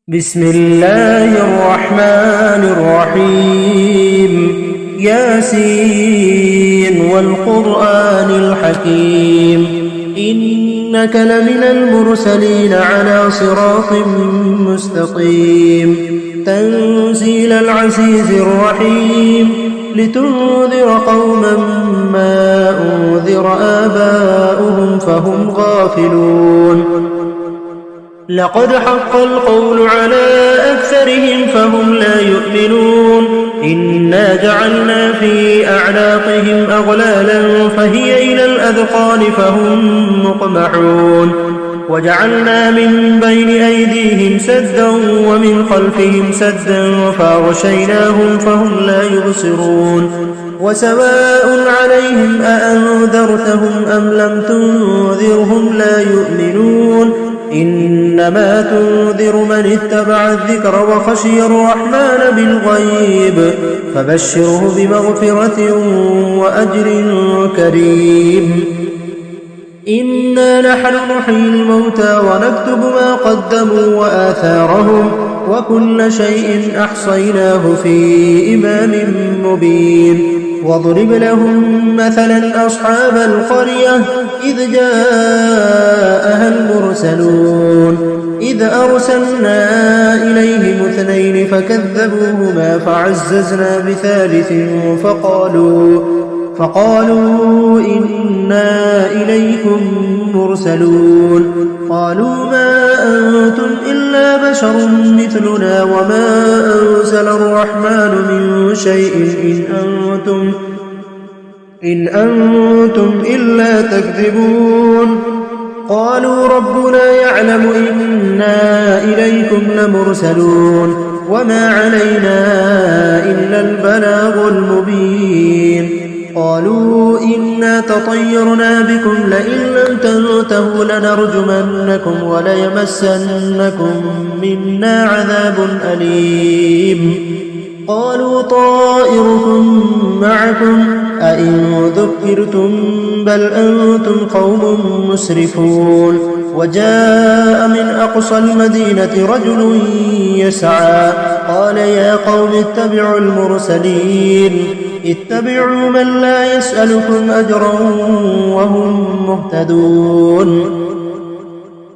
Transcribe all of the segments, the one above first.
بسم الله الرحمن الرحيم ياسين والقرآن الحكيم إنك لمن المرسلين على صراط مستقيم تنزيل العزيز الرحيم لتنذر قوما ما أنذر آباؤهم فهم غافلون لقد حق القول على أكثرهم فهم لا يؤمنون إنا جعلنا في أعناقهم أغلالا فهي إلى الأذقان فهم مقمحون وجعلنا من بين أيديهم سدا ومن خلفهم سدا فأغشيناهم فهم لا يبصرون وسواء عليهم أأنذرتهم أم لم تنذرهم لا يؤمنون إنما تنذر من اتبع الذكر وخشي الرحمن بالغيب فبشره بمغفرة وأجر كريم إنا نحن نحيي الموتى ونكتب ما قدموا وآثارهم وكل شيء أحصيناه في إمام مبين واضرب لهم مثلا أصحاب القرية إذ جاءها المرسلون إذ أرسلنا إليهم 2 فكذبوهما فعززنا بثالث فقالوا إنا إليكم مرسلون قالوا ما أنتم إلا بشر مثلنا وما أنزل الرحمن من شيء إن أنتم إلا تكذبون قالوا ربنا يعلم إنا إليكم لمرسلون وما علينا إلا البلاغ المبين قالوا إنا تطيرنا بكم لئن لم تنتهوا لنرجمنكم وليمسنكم منا عذاب أليم قالوا طائركم معكم أئن ذكرتم بل أنتم قوم مسرفون وجاء من أقصى المدينة رجل يسعى قال يا قوم اتبعوا المرسلين اتبعوا من لا يسألكم أجرا وهم مهتدون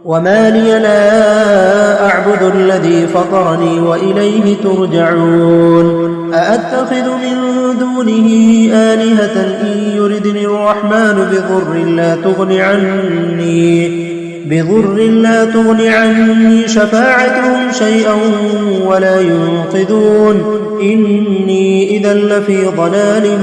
وما لي لا أعبد الذي فطرني وإليه ترجعون أأتخذ من دونه آلهة إن يردني الرحمن بضر لا تغن عني شفاعتهم شيئا ولا ينقذون إني إذا لفي ضلال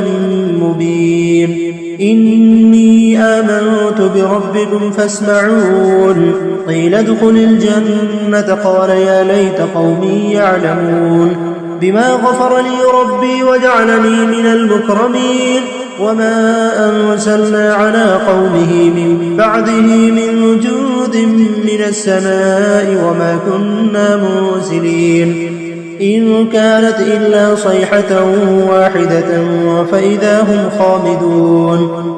مبين إني آمنت بربكم فاسمعون قيل ادخل الجنة قال يا ليت قومي يعلمون بما غفر لي ربي وجعلني من المكرمين وما أنزلنا على قومه من بعده من جود من السماء وما كنا منزلين إن كانت إلا صيحة واحدة فإذا هم خامدون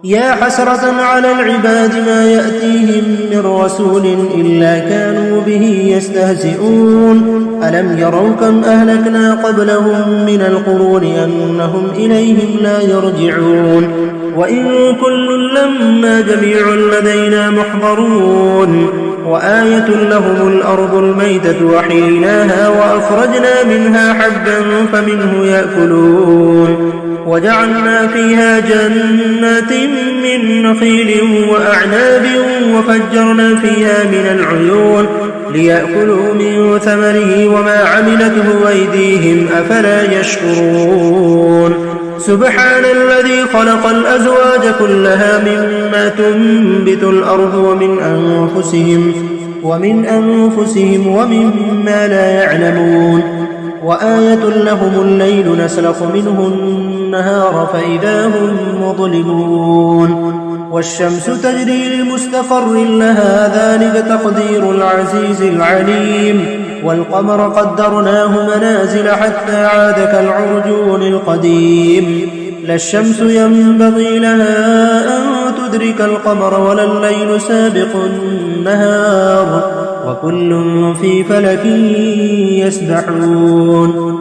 يا حسرة على العباد ما يأتيهم من رسول إلا كانوا به يستهزئون ألم يروا كم أهلكنا قبلهم من القرون أنهم إليهم لا يرجعون وإن كل لما جميع لدينا محضرون وآية لهم الأرض الميتة وحييناها وأخرجنا منها حبا فمنه يأكلون وجعلنا فيها جنات من نخيل وأعناب وفجرنا فيها من العيون ليأكلوا من ثمره وما عملته أيديهم أفلا يشكرون سبحان الذي خلق الأزواج كلها مما تنبت الأرض ومن أنفسهم ومما لا يعلمون وآية لهم الليل نسلخ منه النهار فإذا هم مظلمون والشمس تجري لمستقر لها ذلك تقدير العزيز العليم والقمر قدرناه منازل حتى عاد كالعرجون القديم لا الشمس ينبغي لها أن يدرك القمر ولا الليل سابق النهار وكل في فلك يسبحون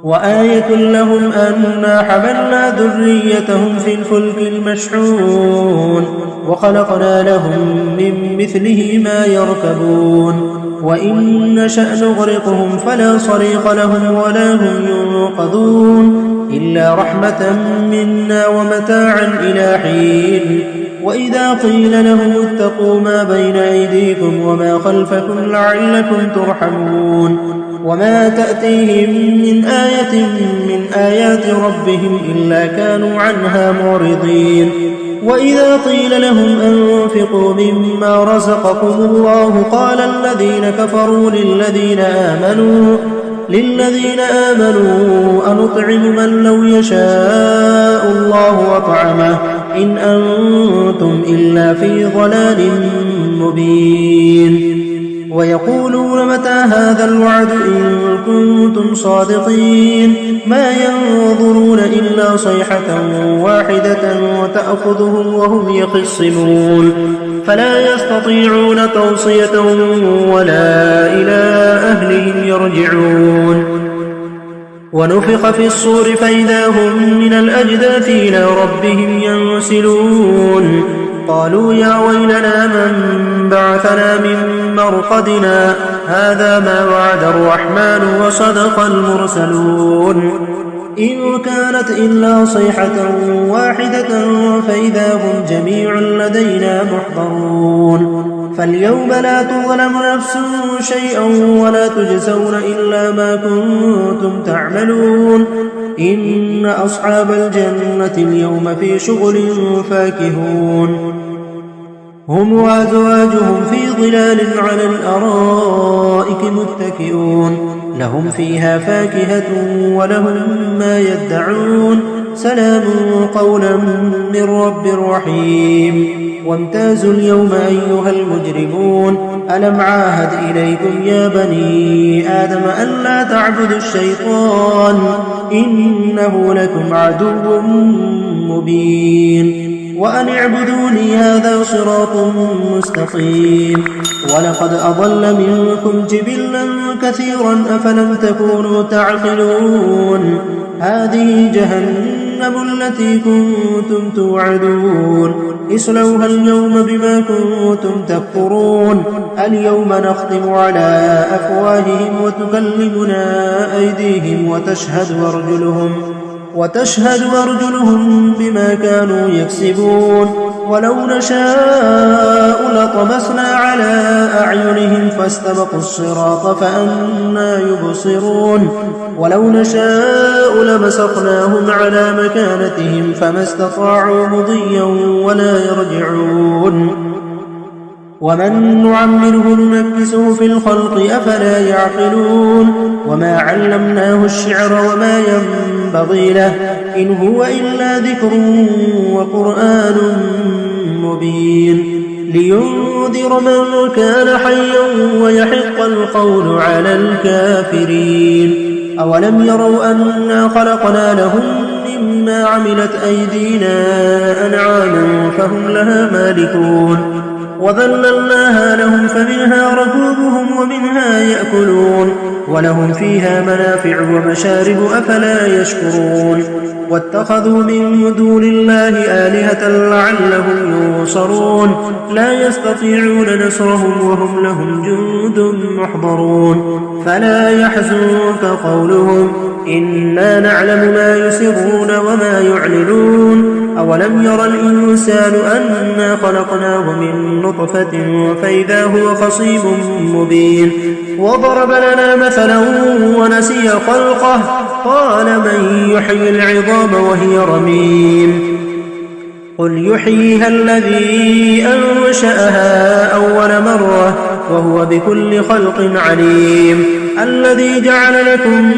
وآية لهم أنا حملنا ذريتهم في الفلك المشحون وخلقنا لهم من مثله ما يركبون وإن نشأ نغرقهم فلا صريخ لهم ولا هم ينقذون إلا رحمة منا ومتاعا إلى حين وإذا قيل لهم اتقوا ما بين أيديكم وما خلفكم لعلكم ترحمون وما تأتيهم من آية من آيات ربهم إلا كانوا عنها معرضين وإذا قيل لهم أنفقوا مما رزقكم الله قال الذين كفروا للذين آمنوا أنطعم من لو يشاء الله أطعمه إن أنتم إلا في ضلال مبين ويقولون متى هذا الوعد إن كنتم صادقين ما ينظرون إلا صيحة واحدة وتأخذهم وهم يخصمون فلا يستطيعون توصية ولا إلى أهلهم يرجعون ونفخ في الصور فإذا هم من الأجداث إلى ربهم ينسلون قالوا يا ويلنا من بعثنا من مرقدنا هذا ما وعد الرحمن وصدق المرسلون إن كانت إلا صيحة واحدة فإذا هم جميع لدينا محضرون فاليوم لا تظلم نفس شيئا ولا تجزون إلا ما كنتم تعملون إن أصحاب الجنة اليوم في شغل فاكهون هم وأزواجهم في ظلال على الأرائك متكئون لهم فيها فاكهة ولهم ما يدعون سلام قولا من رب رحيم وامتازوا اليوم أيها المجرمون ألم عاهد إليكم يا بني آدم ألا تعبدوا الشيطان إنه لكم عدو مبين وأن اعبدوني هذا صراط مستقيم ولقد أضل منكم جبلا كثيرا أفلم تكونوا تعقلون هذه جهنم التي كنتم توعدون اصلوها اليوم بما كنتم تكفرون اليوم نختم على أفواههم وتكلمنا أيديهم وتشهد أرجلهم بما كانوا يكسبون ولو نشاء لطمسنا على أعينهم فاستبقوا الصراط فأنى يبصرون ولو نشاء لمسخناهم على مكانتهم فما استطاعوا مضيا ولا يرجعون ومن نعمره ننكسه في الخلق أفلا يعقلون وما علمناه الشعر وما ينبغي له إن هو إلا ذكر وقرآن مبين لينذر من كان حيا ويحق القول على الكافرين أولم يروا أنا خلقنا لهم مما عملت أيدينا أنعاما فهم لها مالكون وذللناها لهم فمنها ركوبهم ومنها يأكلون ولهم فيها منافع ومشارب أفلا يشكرون واتخذوا من دون الله آلهة لعلهم ينصرون لا يستطيعون نصرهم وهم لهم جند محضرون فلا يحزنك قولهم إنا نعلم ما يسرون وما يعلنون أولم ير الإنسان أنا خلقناه من نطفة فإذا هو خصيم مبين وضرب لنا مثلا ونسي خلقه قال من يحيي العظام وهي رميم قل يحييها الذي أنشأها أول مرة وهو بكل خلق عليم الذي جعل لكم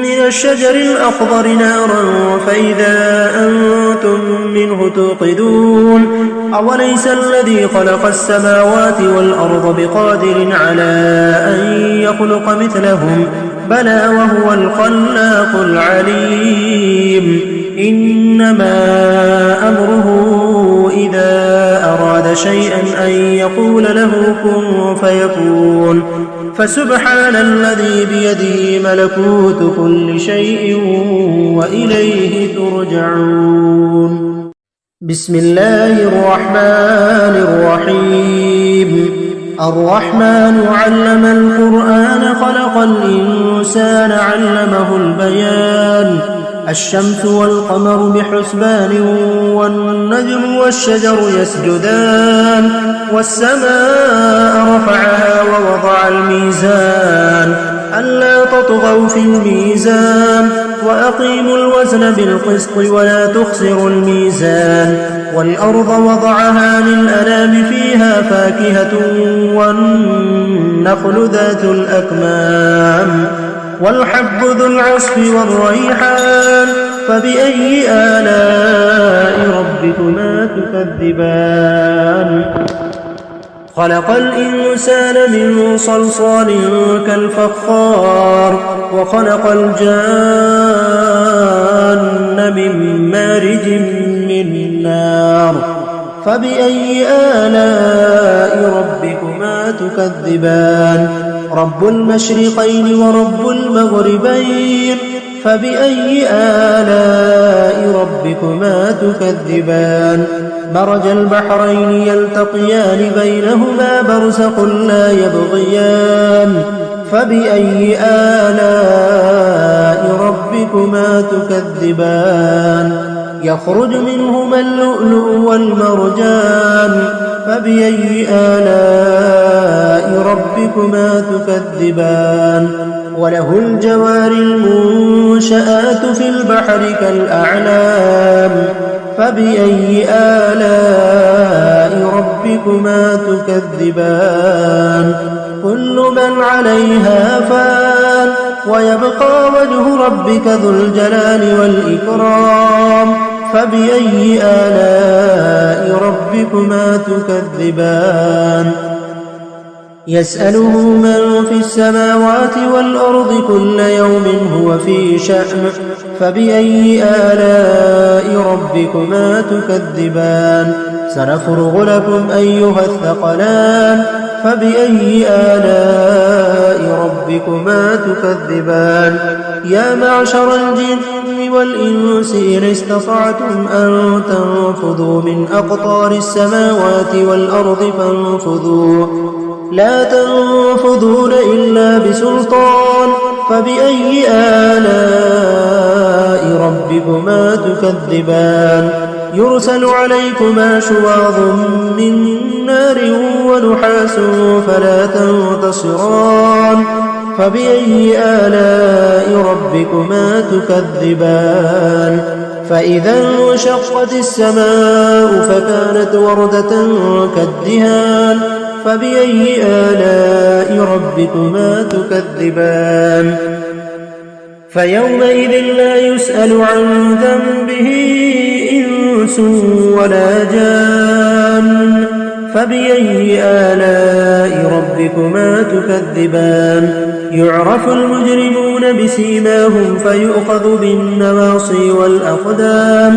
من الشجر الأخضر نارا فإذا أنتم منه توقدون أوليس الذي خلق السماوات والأرض بقادر على أن يخلق مثلهم بلى وهو الخلاق العليم إنما أمره إذا أراد شيئا أن يقول له كن فيكون. فسبحان الذي بيده ملكوت كل شيء وإليه ترجعون. بسم الله الرحمن الرحيم. الرحمن علم القرآن خلق الإنسان علمه البيان. الشمس والقمر بحسبان والنجم والشجر يسجدان والسماء رفعها ووضع الميزان ألا تطغوا في الميزان وأقيموا الوزن بالقسط ولا تخسروا الميزان والأرض وضعها للأنام فيها فاكهة والنخل ذات الأكمام والحب ذو العصف والريحان فبأي آلاء ربكما تكذبان. خلق الإنسان من صلصال كالفخار وخلق الجان من مارج من نار فبأي آلاء ربكما تكذبان. رب المشرقين ورب المغربين فبأي آلاء ربكما تكذبان. مرج البحرين يلتقيان بينهما برزخ لا يبغيان فبأي آلاء ربكما تكذبان. يخرج منهما اللؤلؤ والمرجان فبأي آلاء ربكما تكذبان. وله الجوار المنشآت في البحر كالأعلام فبأي آلاء ربكما تكذبان. كل من عليها فان ويبقى وجه ربك ذو الجلال والإكرام فبأي آلاء ربكما تكذبان. يسأله من في السماوات والأرض كل يوم هو في شأن فبأي آلاء ربكما تكذبان. سنفرغ لكم أيها الثقلان فبأي آلاء ربكما تكذبان. يا معشر الجن والإنس إن استطعتم أن تنفذوا من أقطار السماوات والأرض فانفذوا لا تنفذون إلا بسلطان فبأي آلاء ربكما تكذبان. يرسل عليكما شواظ من نار ونحاس فلا تنتصران فبأي آلاء ربكما تكذبان. فإذا انشقت السماء فكانت وردة كالدهان فبأي آلاء ربكما تكذبان. فيومئذ لا يسأل عن ذنبه إنس ولا جان فبأي آلاء ربكما تكذبان. يعرف المجرمون بسيماهم فيؤخذ بالنواصي والأقدام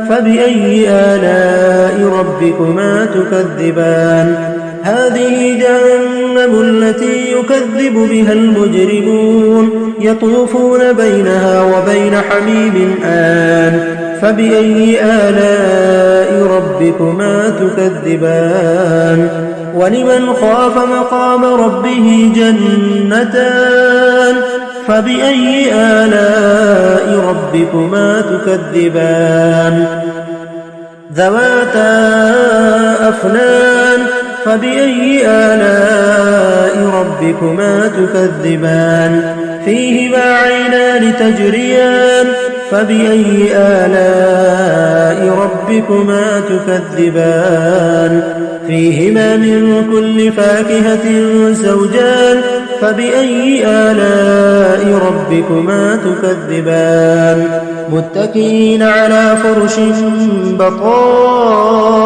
فبأي آلاء ربكما تكذبان. هذه جهنم التي يكذب بها المجرمون يطوفون بينها وبين حميم آن فبأي آلاء ربكما تكذبان. ولمن خاف مقام ربه جنتان فبأي آلاء ربكما تكذبان. ذواتا أفنان فبأي آلاء ربكما تكذبان. فيهما عينان تجريان فبأي آلاء ربكما تكذبان. فيهما من كل فاكهة زوجان فبأي آلاء ربكما تكذبان. متكئين على فرش بطائنها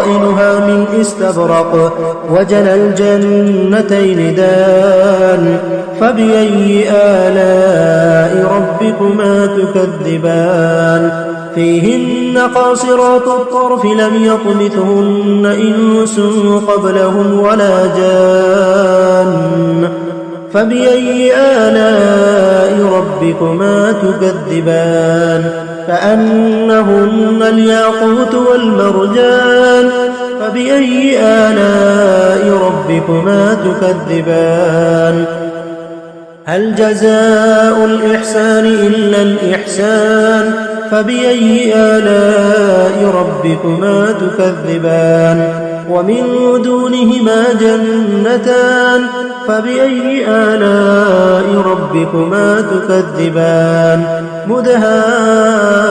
خزائنها من استبرق وجنى الجنتين دان فبأي آلاء ربكما تكذبان فيهن قاصرات الطرف لم يطمثهن إنس قبلهم ولا جان فبأي آلاء ربكما تكذبان كأنهن الياقوت والمرجان فبأي آلاء ربكما تكذبان هل جزاء الإحسان إلا الإحسان فبأي آلاء ربكما تكذبان ومن دونهما جنتان فبأي آلاء ربكما تكذبان مدهامتان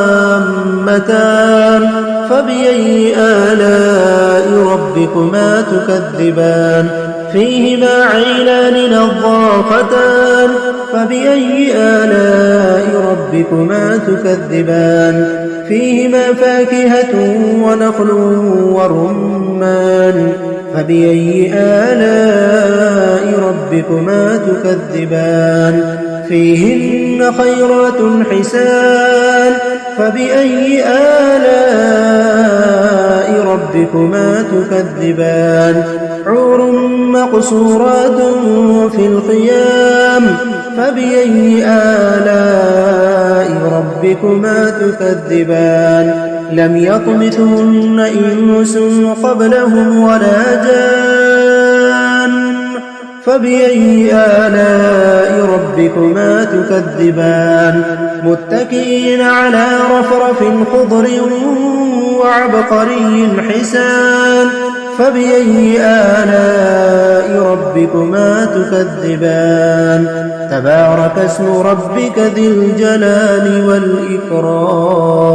فبأي آلاء ربكما تكذبان فيهما عينان نضاختان فبأي آلاء ربكما تكذبان فيهما فاكهة ونخل ورمان فبأي آلاء ربكما تكذبان فيهن خيرات حسان فبأي آلاء ربكما تكذبان حور مقصورات في الخيام فبأي آلاء ربكما تكذبان لم يطمثهن إنس قبلهم ولا جان فبأي آلاء ربكما تكذبان متكئين على رفرف خضر وعبقري حسان فبأي آلاء ربكما تكذبان تبارك اسم ربك ذي الجلال والإكرام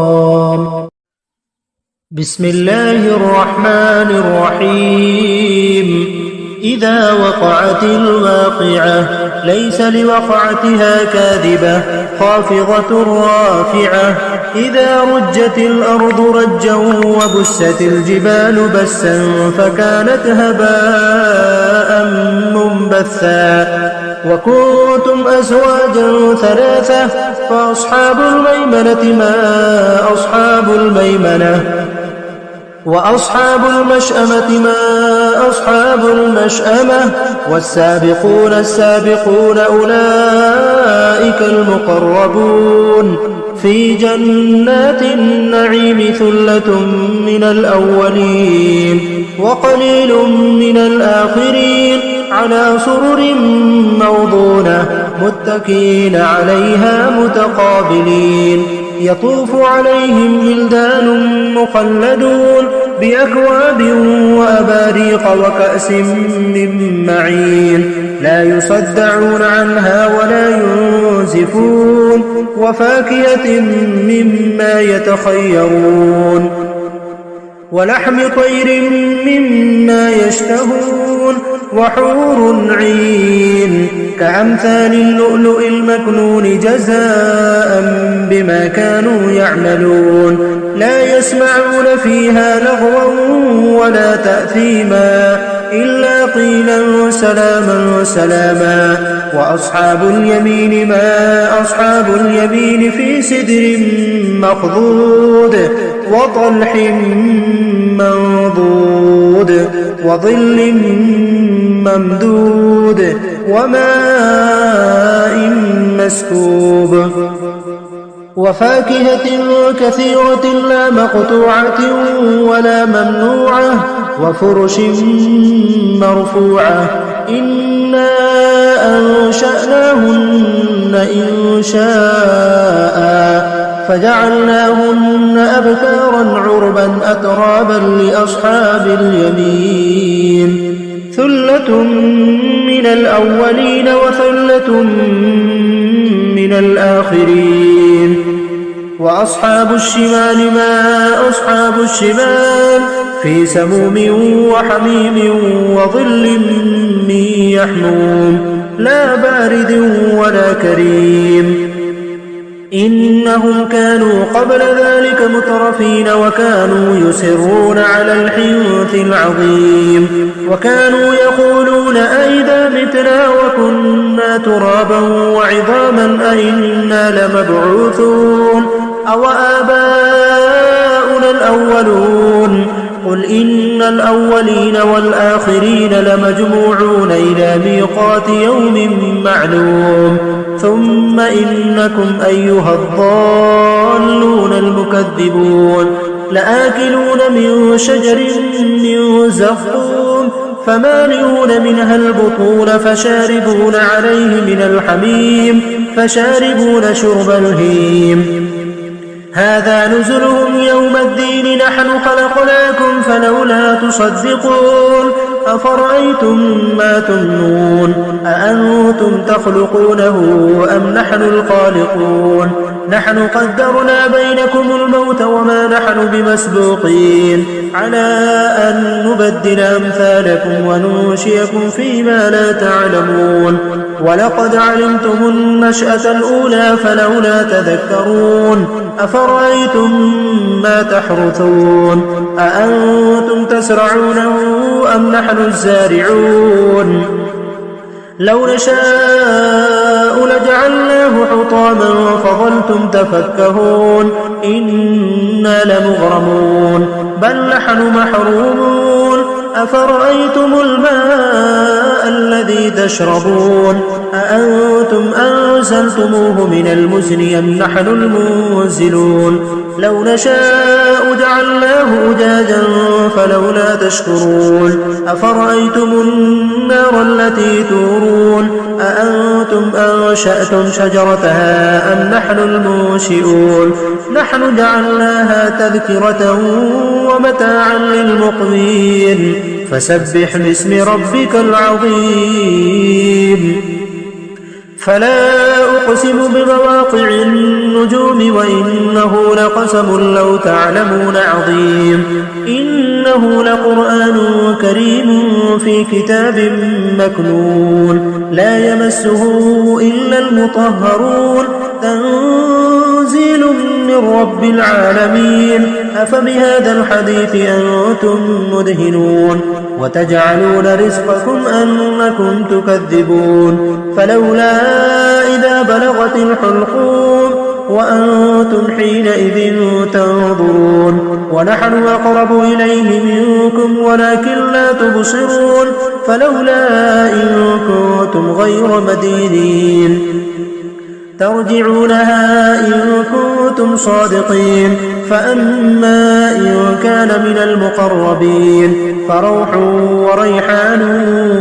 بسم الله الرحمن الرحيم إذا وقعت الواقعة ليس لوقعتها كاذبة خافضة رافعة إذا رجت الأرض رجا وبست الجبال بسا فكانت هباء منبثا وكنتم أزواجا ثلاثة فأصحاب الميمنة ما أصحاب الميمنة وأصحاب المشأمة ما أصحاب المشأمة والسابقون السابقون أولئك المقربون في جنات النعيم ثلة من الأولين وقليل من الآخرين على سرر موضونة متكئين عليها متقابلين يطوف عليهم ولدان مخلدون بأكواب وأباريق وكأس من معين لا يصدعون عنها ولا ينزفون وفاكهة مما يتخيرون ولحم طير مما يشتهون وحور عين كأمثال اللؤلؤ المكنون جزاء بما كانوا يعملون لا يسمعون فيها لغوا ولا تأثيما إلا قيلا سلاما سلاما وأصحاب اليمين ما أصحاب اليمين في سدر مخضود وطلح منضود وظل ممدود وماء مسكوب وفاكهة كثيرة لا مقطوعة ولا ممنوعة وفرش مرفوعة إنا أنشأناهن إنشاء فجعلناهن أبكارا عربا أترابا لأصحاب اليمين ثلة من الأولين وثلة من الآخرين وأصحاب الشمال ما أصحاب الشمال في سموم وحميم وظل من يحموم لا بارد ولا كريم إنهم كانوا قبل ذلك مترفين وكانوا يصرون على الحنث العظيم وكانوا يقولون أئذا متنا وكنا ترابا وعظاما أئنا لمبعوثون أو آباؤنا الأولون قل إن الأولين والآخرين لمجموعون إلى ميقات يوم معلوم ثم إنكم أيها الضالون المكذبون لآكلون من شجر من زقوم فمالئون منها البطون فشاربون عليه من الحميم فشاربون شرب الهيم هذا نزلهم يوم الدين نحن خلقناكم فلولا تصدقون أفرأيتم ما تمنون أأنتم تخلقونه أم نحن الخالقون نحن قدرنا بينكم الموت وما نحن بمسبوقين على أن نبدل أمثالكم وننشئكم فيما لا تعلمون ولقد علمتم النشأة الأولى فلولا تذكرون أفرأيتم ما تحرثون أأنتم تزرعونه أم نحن الزارعون لو نشاء لجعلناه حطاما فظلتم تفكهون إنا لمغرمون بل نحن محرومون أفرأيتم الماء الذي تشربون أأنتم أنزلتموه من المزن أم نحن المنزلون لو نشاء جعلناه أجاجا فلولا تشكرون أفرأيتم النار التي تورون أأنتم أنشأتم شجرتها أم نحن المنشئون نحن جعلناها تذكرة ومتاعا للمقوين فسبح باسم ربك العظيم فلا أقسم بمواقع النجوم وإنه لقسم لو تعلمون عظيم إنه لقرآن كريم في كتاب مكنون لا يمسه إلا المطهرون تنزيل من رب العالمين أفبهذا الحديث أنتم مدهنون وتجعلون رزقكم أنكم تكذبون فلولا إذا بلغت الحلقوم وأنتم حينئذ تنظرون ونحن أقرب إليه منكم ولكن لا تبصرون فلولا إن كنتم غير مدينين ترجعونها إن كنتم صادقين فأما إن كان من المقربين فروح وريحان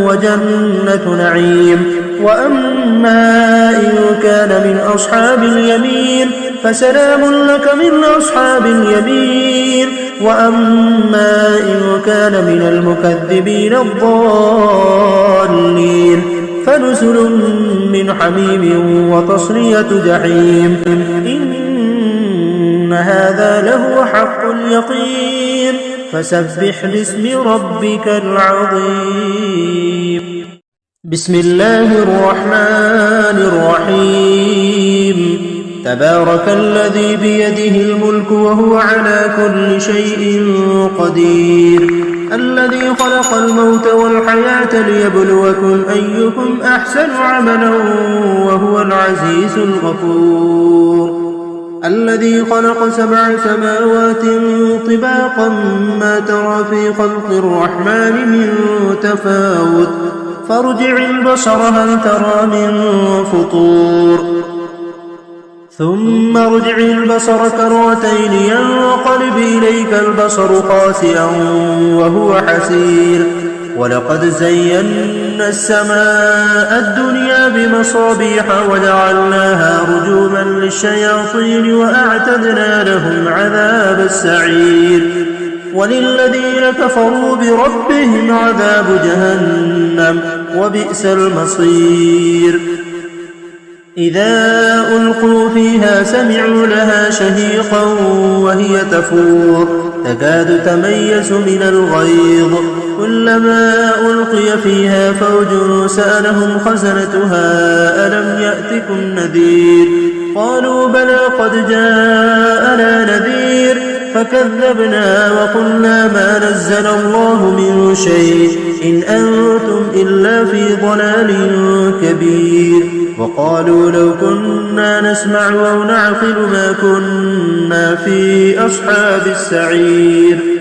وجنة نعيم وأما إن كان من أصحاب اليمين فسلام لك من أصحاب اليمين وأما إن كان من المكذبين الضالين فنزل من حميم وتصلية جحيم إن هذا لهو حق اليقين فسبح باسم ربك العظيم بسم الله الرحمن الرحيم تبارك الذي بيده الملك وهو على كل شيء قدير الذي خلق الموت والحياة ليبلوكم أيكم أحسن عملا وهو العزيز الغفور الذي خلق 7 سماوات طباقا ما ترى في خلق الرحمن من تفاوت فارجع البصر هل ترى من فطور ثم ارجع البصر كرتين ينقلب إليك البصر خاسئا وهو حسير ولقد زينا السماء الدنيا بمصابيح وجعلناها رجوما للشياطين وأعتدنا لهم عذاب السعير وللذين كفروا بربهم عذاب جهنم وبئس المصير إذا ألقوا فيها سمعوا لها شهيقا وهي تفور تكاد تميز من الغيظ كلما ألقي فيها فوج سألهم خزنتها ألم يأتكم نذير قالوا بلى قد جاءنا نذير فكذبنا وقلنا ما نزل الله من شيء إن أنتم إلا في ضلال كبير وقالوا لو كنا نسمع أو نعقل ما كنا في أصحاب السعير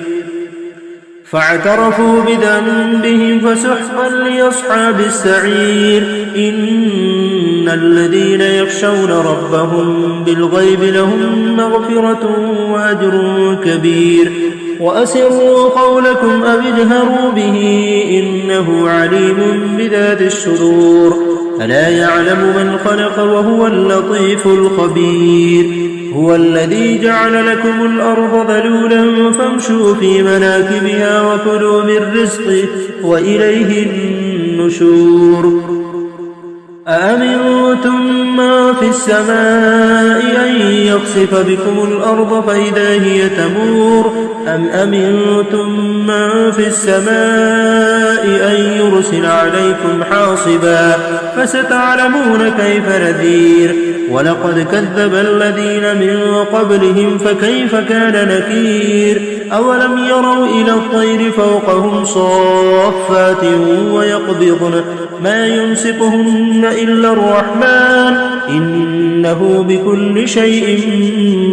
فاعترفوا بذنبهم فسحقا لأصحاب السعير إن الذين يخشون ربهم بالغيب لهم مغفرة وأجر كبير وأسروا قولكم أو اجهروا به إنه عليم بذات الصدور ألا يعلم من خلق وهو اللطيف الخبير هو الذي جعل لكم الأرض ذلولا فامشوا في مناكبها وكلوا من رزقه وإليه النشور أأمنتم ما في السماء أن يخسف بكم الأرض فإذا هي تمور أم أمنتم ما في السماء أن يرسل عليكم حاصبا فستعلمون كيف نذير ولقد كذب الذين من قبلهم فكيف كان نكير أولم يروا إلى الطير فوقهم صافات ويقبضن ما يمسكهن إلا الرحمن إنه بكل شيء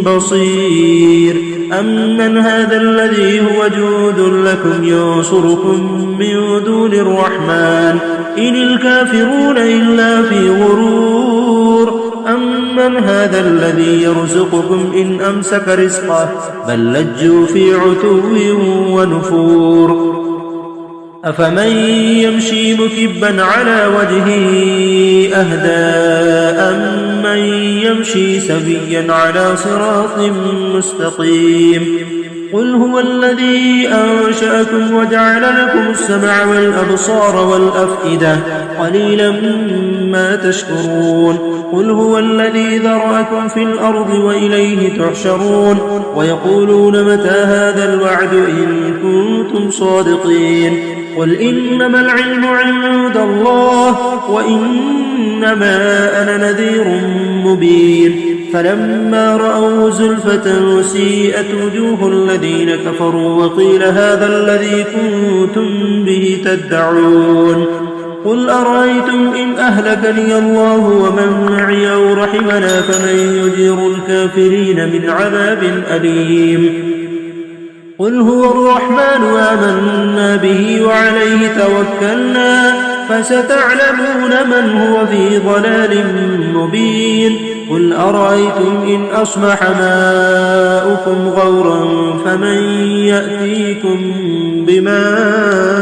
بصير أمن هذا الذي هو جود لكم ينصركم من دون الرحمن إن الكافرون إلا في غرور أمن هذا الذي يرزقكم إن أمسك رزقه بل لجوا في عتو ونفور أفمن يمشي مكبا على وجهه أهدى أمن يمشي سويا على صراط مستقيم قل هو الذي أنشأكم وجعل لكم السمع والأبصار والأفئدة قليلا ما تشكرون قل هو الذي ذرأكم في الأرض وإليه تحشرون ويقولون متى هذا الوعد إن كنتم صادقين قل إنما العلم عند الله وإنما أنا نذير مبين فلما رأوا زلفة سيئت وجوه الذين كفروا وقيل هذا الذي كنتم به تدعون قل أرأيتم إن أهلكني الله ومن معي أو رحمنا فمن يجير الكافرين من عذاب أليم قل هو الرحمن آمنا به وعليه توكلنا فستعلمون من هو في ضلال مبين قل أرأيتم إن أصبح ماؤكم غورا فمن يأتيكم بماء